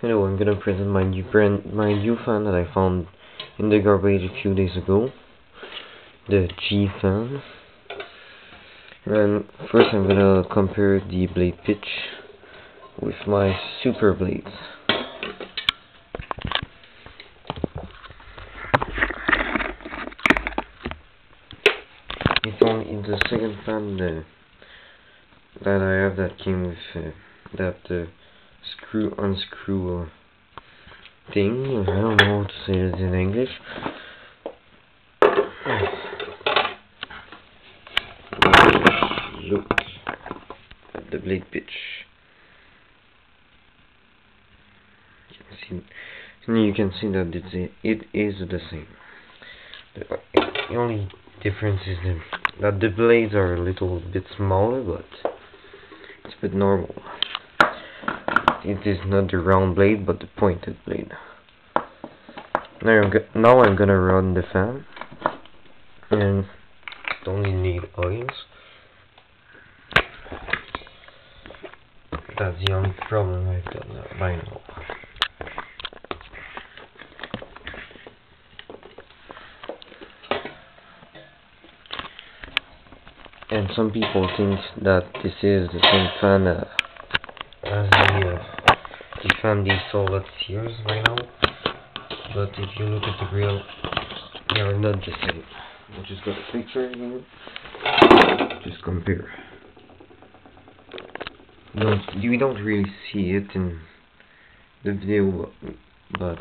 Hello, I'm gonna present my new fan that I found in the garbage a few days ago, the G fan. And first I'm gonna compare the blade pitch with my super blades. It's only in the second fan that I have that came with that unscrew thing. I don't know how to say it in English. Look at the blade pitch. You can see that it is the same. The only difference is that the blades are a little bit smaller, but it's a bit normal. It is not the round blade, but the pointed blade. Now I'm gonna run the fan, and it only need oils. That's the only problem I've done by now. And some people think that this is the same fan as the fan they sold at Sears right now. But if you look at the grill, they are not the same. I just got a picture here. Just compare. You don't really see it in the video, but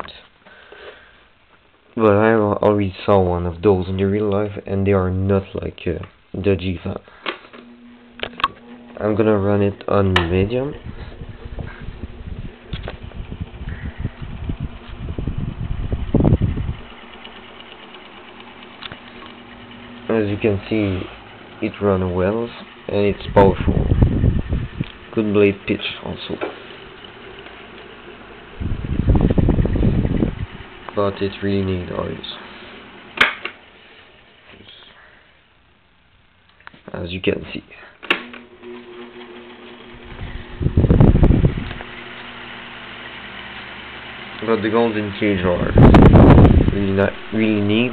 I already saw one of those in the real life, and they are not like the G fan. I'm gonna run it on medium. As you can see, it runs well and it's powerful. Good blade pitch also. But it really needs oils. As you can see. But the golden cage are really neat,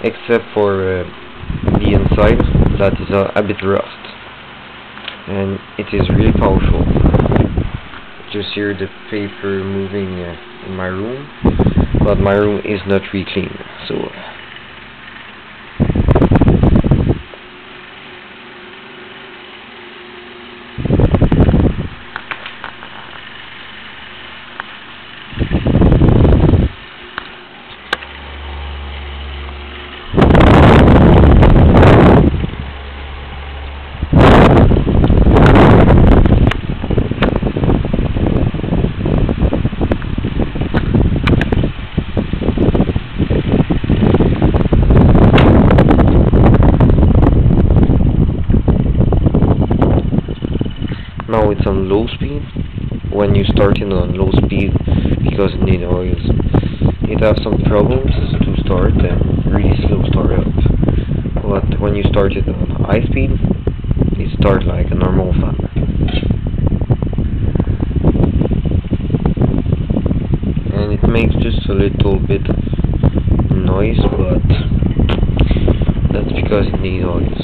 except for the inside that is a bit rust, and it is really powerful. Just hear the paper moving in my room, but my room is not really clean, so. Now it's on low speed. When you start it on low speed, because it needs oils, it has some problems to start and really slow start up. But when you start it on high speed, it starts like a normal fan. And it makes just a little bit of noise, but that's because it needs oils.